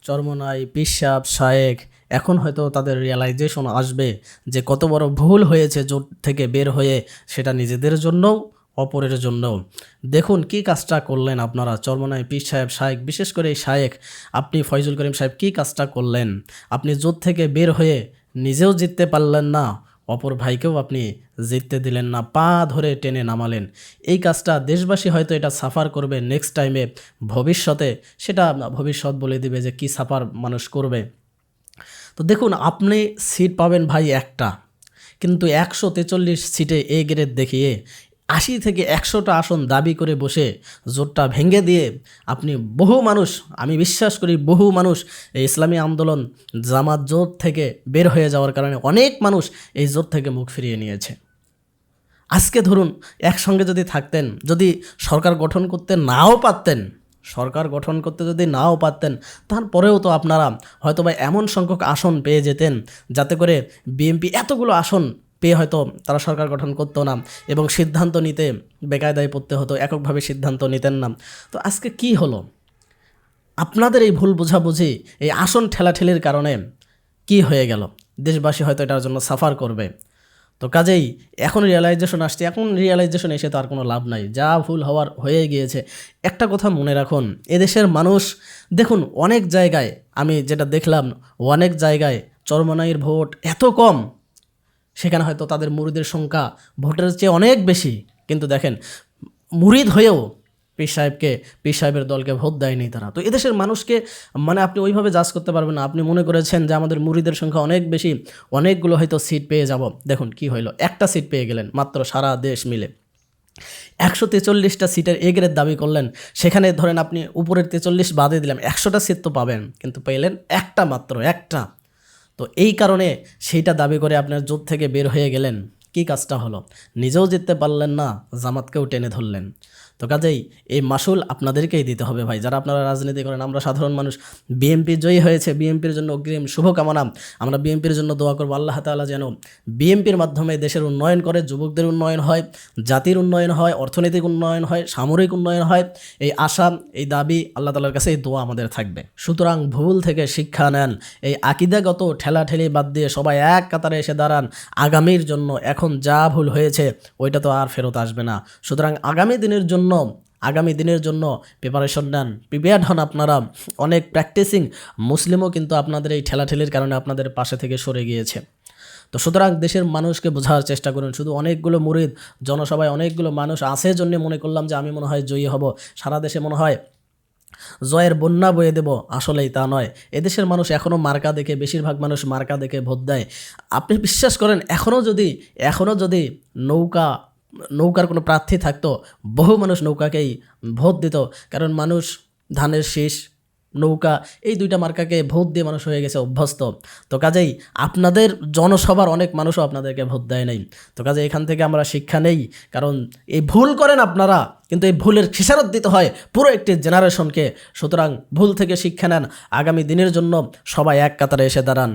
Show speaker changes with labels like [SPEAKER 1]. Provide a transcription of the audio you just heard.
[SPEAKER 1] চরমোনাই, পিসাব, শায়েক এখন হয়তো তাদের রিয়ালাইজেশন আসবে যে কত বড় ভুল হয়েছে জোট থেকে বের হয়ে, সেটা নিজেদের জন্যও অপরের জন্যও। দেখুন কি কাজটা করলেন আপনারা, চরমোনাই, পীর সাহেব, শায়েক, বিশেষ করে এই শায়েক আপনি ফয়জুল করিম সাহেব কি কাজটা করলেন। আপনি জোট থেকে বের হয়ে নিজেও জিততে পারলেন না, অপর ভাইকেও আপনি জিততে দিলেন না, পা ধরে টেনে নামালেন। এই কাজটা দেশবাসী হয়তো এটা সাফার করবে নেক্সট টাইমে, ভবিষ্যতে সেটা ভবিষ্যৎ বলে দিবে যে কি সাফার মানুষ করবে। তো দেখুন আপনি সিট পাবেন ভাই একটা, কিন্তু 143 সিটে এ গ্রেড দেখিয়ে 80 থেকে 100টা আসন দাবি করে বসে জোটটা ভেঙে দিয়ে আপনি বহু মানুষ, আমি বিশ্বাস করি বহু মানুষ এই ইসলামী আন্দোলন জামাত জোট থেকে বের হয়ে যাওয়ার কারণে অনেক মানুষ এই জোট থেকে মুখ ফিরিয়ে নিয়েছে। আজকে ধরুন একসঙ্গে যদি থাকতেন, যদি সরকার গঠন করতে নাও পারতেন, সরকার গঠন করতে যদি নাও পারতেন, তারপরেও তো আপনারা হয়তো বা এমন সংখ্যক আসন পেয়ে যেতেন যাতে করে বিএনপি এতগুলো আসন পেয়ে হয়তো তারা সরকার গঠন করতো না এবং সিদ্ধান্ত নিতে বেকায়দায় পড়তে হতো, এককভাবে সিদ্ধান্ত নিতেন না। তো আজকে কি হলো, আপনাদের এই ভুল বোঝাবুঝি, এই আসন ঠেলাঠেলির কারণে কি হয়ে গেল, দেশবাসী হয়তো এটার জন্য সাফার করবে। তো কাজেই এখন রিয়েলাইজেশন আসছে, এখন রিয়েলাইজেশন এসে তো আর কোনো লাভ নাই, যা ভুল হওয়ার হয়ে গিয়েছে। একটা কথা মনে রাখুন, এদেশের মানুষ দেখুন অনেক জায়গায়, আমি যেটা দেখলাম অনেক জায়গায় চরমোনাইয়ের ভোট এত কম, সেখানে হয়তো তাদের মুরিদের সংখ্যা ভোটের চেয়ে অনেক বেশি, কিন্তু দেখেন মুরিদ হয়েও পীর সাহেবের দলকে ভোট দেয়নি তারা। তো এদেশের মানুষকে মানে আপনি ওইভাবে জাজ করতে পারবেন না। আপনি মনে করেছেন যে আমাদের মুরিদের সংখ্যা অনেক বেশি, অনেকগুলো হয়তো সিট পেয়ে যাব, দেখুন কি হইলো, একটা সিট পেয়ে গেলেন মাত্র সারা দেশ মিলে। 143টা সিটের এ গ্রেড দাবি করলেন, সেখানে ধরেন আপনি উপরের 43 বাদে দিলাম, 100টা সিট তো পাবেন, কিন্তু পেলেন একটা, মাত্র একটা। তো এই কারণে সেইটা দাবি করে আপনার জোট থেকে বের হয়ে গেলেন। কি কাজটা হলো, নিজেও জিততে পারলেন না, জামাতকেও টেনে ধরলেন। তো কাজেই এই মাসুল আপনাদেরকেই দিতে হবে ভাই, যারা আপনারা রাজনীতি করেন। আমরা সাধারণ মানুষ, বিএনপি জয়ী হয়েছে, বিএনপির জন্য অগ্রিম শুভকামনা। আমরা বিএনপির জন্য দোয়া করবো, আল্লাহ তাআলা যেন বিএনপির মাধ্যমে দেশের উন্নয়ন করে, যুবকদের উন্নয়ন হয়, জাতির উন্নয়ন হয়, অর্থনৈতিক উন্নয়ন হয়, সামরিক উন্নয়ন হয়। এই আশা, এই দাবি, আল্লাহ তাআলার কাছে এই দোয়া আমাদের থাকবে। সুতরাং ভুল থেকে শিক্ষা নেন, এই আকিদাগত ঠেলাঠেলি বাদ দিয়ে সবাই এক কাতারে এসে দাঁড়ান আগামীর জন্য। এখন যা ভুল হয়েছে ওইটা তো আর ফেরত আসবে না। সুতরাং আগামী দিনের জন্য প্রিপারেশন নেন, প্রিপেয়ার্ড হন আপনারা। অনেক প্র্যাকটিসিং মুসলিমও কিন্তু আপনাদের এই ঠেলাঠেলির কারণে আপনাদের পাশে থেকে সরে গিয়েছে। তো সুতরাং দেশের মানুষকে বোঝার চেষ্টা করুন। শুধু অনেকগুলো মুরিদ জনসভায় অনেকগুলো মানুষ আছে জন্য মনে করলাম যে আমি মনে হয় জয়ী হব, সারা দেশে মনে হয় জয়ের বন্যা বয়ে দেব, আসলেই তা নয়। এদেশের মানুষ এখনও মার্কা দেখে, বেশিরভাগ মানুষ মার্কা দেখে ভোট দেয়। আপনি বিশ্বাস করেন, এখনও যদি নৌকার কোনো প্রার্থী থাকতো, বহু মানুষ নৌকাকেই ভোট দিত। কারণ মানুষ ধানের শীষ, নৌকা, এই দুইটা মার্কাকে ভোট দিয়ে মানুষ হয়ে গেছে অভ্যস্ত। তো কাজেই আপনাদের জনসভার অনেক মানুষও আপনাদেরকে ভোট দেয় নাই। তো কাজে এখান থেকে আমরা শিক্ষা নেই, কারণ এই ভুল করেন আপনারা, কিন্তু এই ভুলের খেসারত দিতে হয় পুরো একটি জেনারেশনকে। সুতরাং ভুল থেকে শিক্ষা নেন, আগামী দিনের জন্য সবাই এক কাতারে এসে দাঁড়ান।